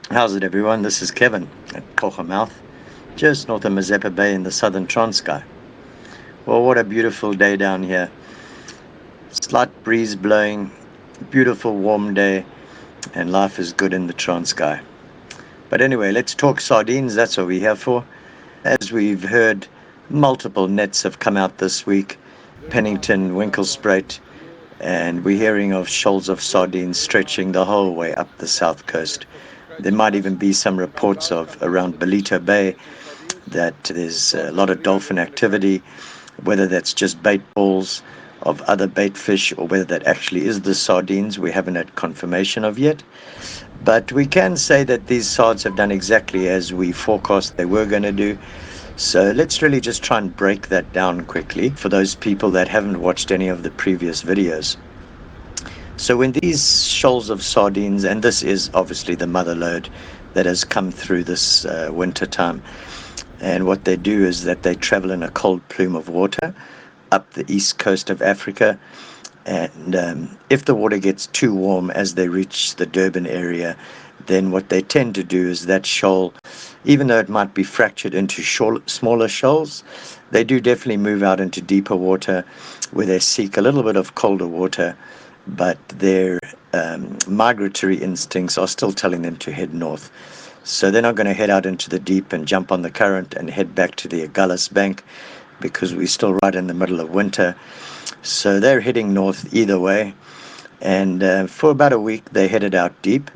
How's it, everyone? This is Kevin at Qora Mouth, just north of Mazepa Bay in the southern Transkei. Well, what a beautiful day down here. Slight breeze blowing, beautiful warm day, and life is good in the Transkei. But anyway, let's talk sardines. That's what we're here for. As we've heard, multiple nets have come out this week. Pennington, Winklespruit, and we're hearing of shoals of sardines stretching the whole way up the south coast. There might even be some reports of around Ballito Bay that there's a lot of dolphin activity, whether that's just bait balls of other bait fish or whether that actually is the sardines. We haven't had confirmation of yet. But we can say that these sards have done exactly as we forecast they were going to do. So let's really just try and break that down quickly for those people that haven't watched any of the previous videos. So when these shoals of sardines, and this is obviously the mother lode that has come through this winter time, and what they do is that they travel in a cold plume of water up the east coast of Africa. And if the water gets too warm as they reach the Durban area, then what they tend to do is that shoal, even though it might be fractured into smaller shoals, they do definitely move out into deeper water where they seek a little bit of colder water, but their migratory instincts are still telling them to head north. So they're not going to head out into the deep and jump on the current and head back to the Agalus Bank because we're still right in the middle of winter. So they're heading north either way. And for about a week, they headed out deep.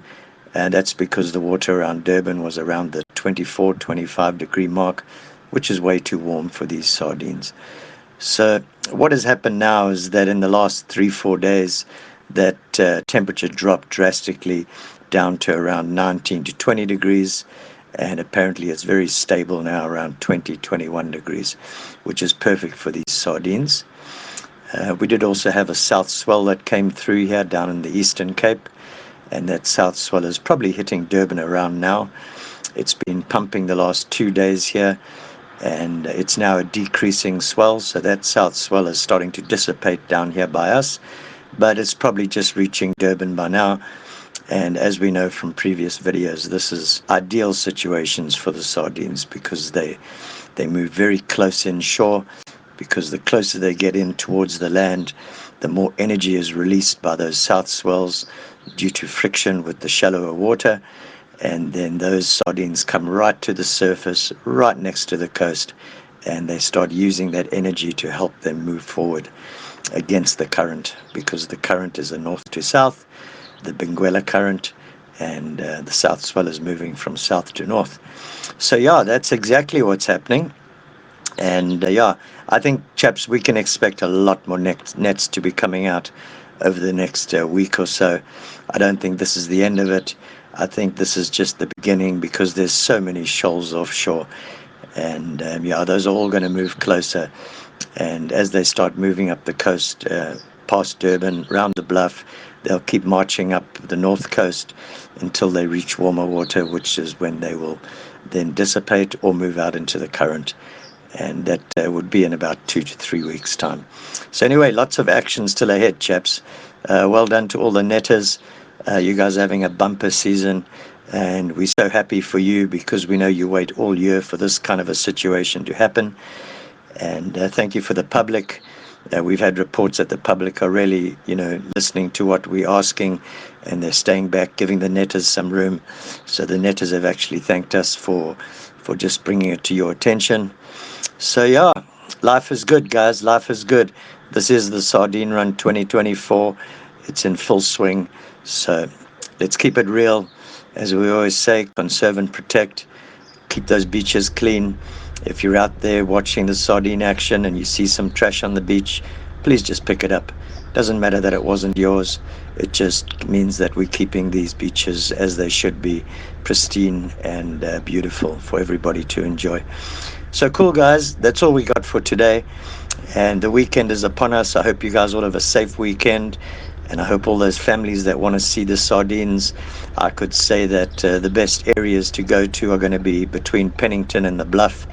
And that's because the water around Durban was around the 24, 25 degree mark, which is way too warm for these sardines. So what has happened now is that in the last 3-4 days, that temperature dropped drastically down to around 19 to 20 degrees. And apparently it's very stable now around 20, 21 degrees, which is perfect for these sardines. We did also have a south swell that came through here down in the Eastern Cape. And that south swell is probably hitting Durban around now. It's been pumping the last 2 days here, and it's now a decreasing swell, so that south swell is starting to dissipate down here by us, but it's probably just reaching Durban by now. And as we know from previous videos, this is ideal situations for the sardines because they move very close inshore, because the closer they get in towards the land, the more energy is released by those south swells due to friction with the shallower water, and then those sardines come right to the surface, right next to the coast, and they start using that energy to help them move forward against the current, because the current is a north to south, the Benguela current, and the south swell is moving from south to north. So yeah, that's exactly what's happening. And I think, chaps, we can expect a lot more nets to be coming out over the next week or so. I don't think this is the end of it. I think this is just the beginning because there's so many shoals offshore. And those are all going to move closer. And as they start moving up the coast, past Durban, round the bluff, they'll keep marching up the north coast until they reach warmer water, which is when they will then dissipate or move out into the current. And that would be in about 2 to 3 weeks' time. So anyway, lots of action still ahead, chaps. Well done to all the netters. You guys are having a bumper season, and we're so happy for you because we know you wait all year for this kind of a situation to happen. And thank you for the public. We've had reports that the public are really, listening to what we're asking, and they're staying back, giving the netters some room. So the netters have actually thanked us for just bringing it to your attention. So yeah, life is good, guys. Life is good. This is the Sardine Run 2024. It's in full swing. So let's keep it real. As we always say, conserve and protect. Keep those beaches clean. If you're out there watching the sardine action and you see some trash on the beach, please just pick it up. Doesn't matter that it wasn't yours. It just means that we're keeping these beaches as they should be, pristine and beautiful for everybody to enjoy. So cool, guys. That's all we got for today. And the weekend is upon us. I hope you guys all have a safe weekend. And I hope all those families that want to see the sardines, I could say that the best areas to go to are going to be between Pennington and the Bluff.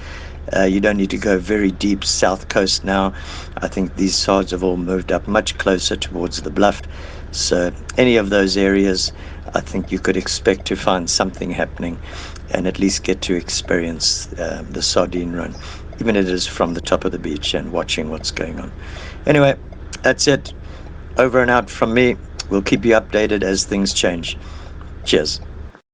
You don't need to go very deep south coast now. I think these sards have all moved up much closer towards the Bluff. So any of those areas I think you could expect to find something happening and at least get to experience the sardine run, even if it is from the top of the beach and watching what's going on. Anyway, that's it. Over and out from me. We'll keep you updated as things change. Cheers.